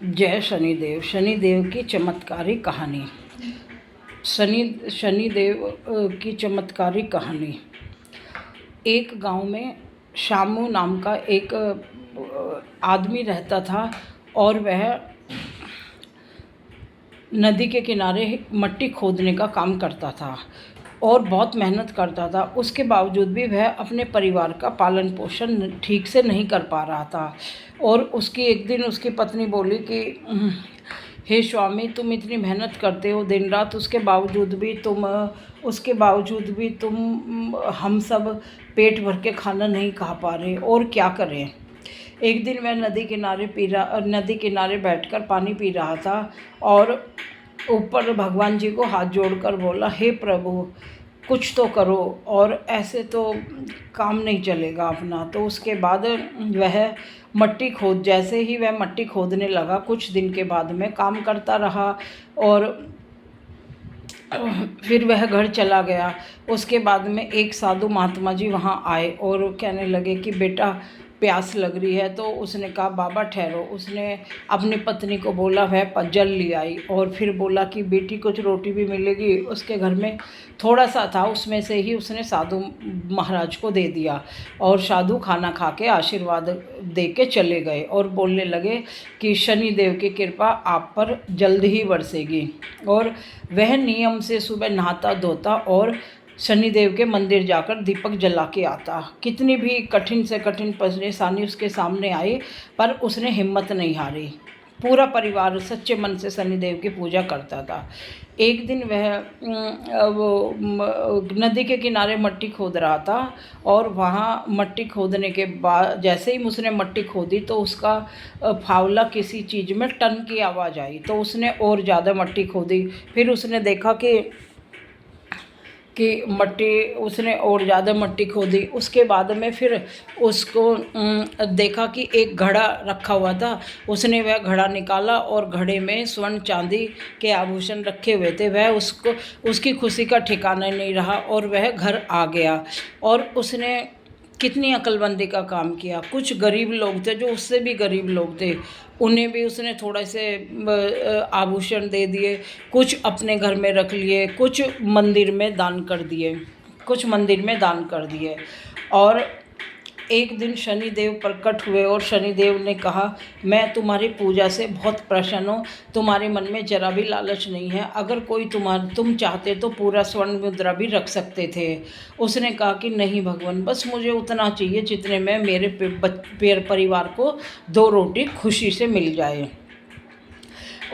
जय शनिदेव। शनिदेव की चमत्कारी कहानी। शनिदेव की चमत्कारी कहानी। एक गांव में शामू नाम का एक आदमी रहता था और वह नदी के किनारे मिट्टी खोदने का काम करता था और बहुत मेहनत करता था। उसके बावजूद भी वह अपने परिवार का पालन पोषण ठीक से नहीं कर पा रहा था। और उसकी एक दिन उसकी पत्नी बोली कि हे स्वामी, तुम इतनी मेहनत करते हो दिन रात, उसके बावजूद भी तुम हम सब पेट भर के खाना नहीं खा पा रहे, और क्या करें। एक दिन वह नदी किनारे बैठकर पानी पी रहा था और ऊपर भगवान जी को हाथ जोड़कर बोला, हे प्रभु, कुछ तो करो, और ऐसे तो काम नहीं चलेगा अपना। तो उसके बाद जैसे ही वह मट्टी खोदने लगा, कुछ दिन के बाद में काम करता रहा और फिर वह घर चला गया। उसके बाद में एक साधु महात्मा जी वहाँ आए और कहने लगे कि बेटा, प्यास लग रही है। तो उसने कहा, बाबा ठहरो। उसने अपनी पत्नी को बोला, वह जल ले आई और फिर बोला कि बेटी, कुछ रोटी भी मिलेगी। उसके घर में थोड़ा सा था, उसमें से ही उसने साधु महाराज को दे दिया और साधु खाना खा के आशीर्वाद दे के चले गए और बोलने लगे कि शनिदेव की कृपा आप पर जल्द ही बरसेगी। और वह नियम से सुबह नहाता धोता और शनिदेव के मंदिर जाकर दीपक जला के आता। कितनी भी कठिन से कठिन परेशानी उसके सामने आई, पर उसने हिम्मत नहीं हारी। पूरा परिवार सच्चे मन से शनिदेव की पूजा करता था। एक दिन नदी के किनारे मट्टी खोद रहा था और वहाँ मट्टी खोदने के बाद जैसे ही उसने मट्टी खोदी तो उसका फावला किसी चीज़ में टन की आवाज़ आई। तो उसने और ज़्यादा मट्टी खोदी। फिर उसने देखा कि उसने और ज़्यादा मट्टी खोदी। उसके बाद में फिर उसको देखा कि एक घड़ा रखा हुआ था। उसने वह घड़ा निकाला और घड़े में स्वर्ण चांदी के आभूषण रखे हुए थे। उसकी खुशी का ठिकाना नहीं रहा और वह घर आ गया। और उसने कितनी अक्लमंदी का काम किया। कुछ गरीब लोग थे जो उससे भी गरीब लोग थे, उन्हें भी उसने थोड़े से आभूषण दे दिए, कुछ अपने घर में रख लिए, कुछ मंदिर में दान कर दिए। और एक दिन शनिदेव प्रकट हुए और शनिदेव ने कहा, मैं तुम्हारी पूजा से बहुत प्रसन्न हूँ, तुम्हारे मन में जरा भी लालच नहीं है। अगर कोई तुम चाहते तो पूरा स्वर्ण मुद्रा भी रख सकते थे। उसने कहा कि नहीं भगवान, बस मुझे उतना चाहिए जितने में मेरे परिवार को 2 रोटी खुशी से मिल जाए।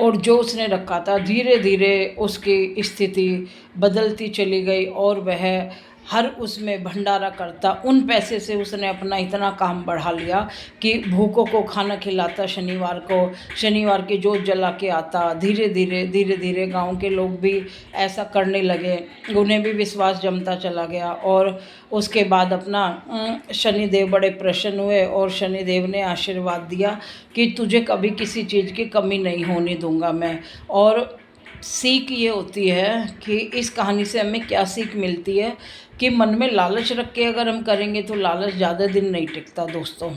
और जो उसने रखा था, धीरे धीरे उसकी स्थिति बदलती चली गई और वह हर उसमें भंडारा करता। उन पैसे से उसने अपना इतना काम बढ़ा लिया कि भूखों को खाना खिलाता, शनिवार की जोत जला के आता। धीरे धीरे गांव के लोग भी ऐसा करने लगे, उन्हें भी विश्वास जमता चला गया। और उसके बाद अपना शनिदेव बड़े प्रसन्न हुए और शनिदेव ने आशीर्वाद दिया कि तुझे कभी किसी चीज़ की कमी नहीं होने दूंगा मैं। और सीख ये होती है कि इस कहानी से हमें क्या सीख मिलती है कि मन में लालच रख के अगर हम करेंगे तो लालच ज़्यादा दिन नहीं टिकता दोस्तों।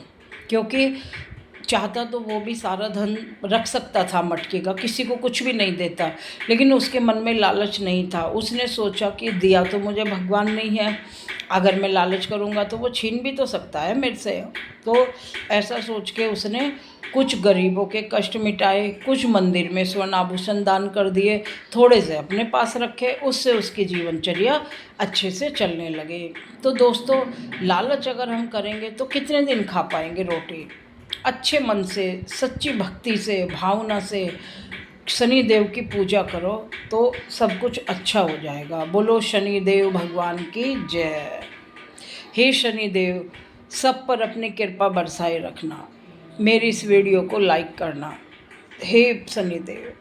क्योंकि चाहता तो वो भी सारा धन रख सकता था मटके का, किसी को कुछ भी नहीं देता, लेकिन उसके मन में लालच नहीं था। उसने सोचा कि दिया तो मुझे भगवान नहीं है, अगर मैं लालच करूँगा तो वो छीन भी तो सकता है मेरे से। तो ऐसा सोच के उसने कुछ गरीबों के कष्ट मिटाए, कुछ मंदिर में स्वर्ण आभूषण दान कर दिए, थोड़े से अपने पास रखे, उससे उसकी जीवनचर्या अच्छे से चलने लगे। तो दोस्तों, लालच अगर हम करेंगे तो कितने दिन खा पाएंगे रोटी। अच्छे मन से, सच्ची भक्ति से, भावना से शनिदेव की पूजा करो तो सब कुछ अच्छा हो जाएगा। बोलो शनिदेव भगवान की जय। हे शनिदेव, सब पर अपनी कृपा बरसाए रखना। मेरी इस वीडियो को लाइक करना। हे शनिदेव।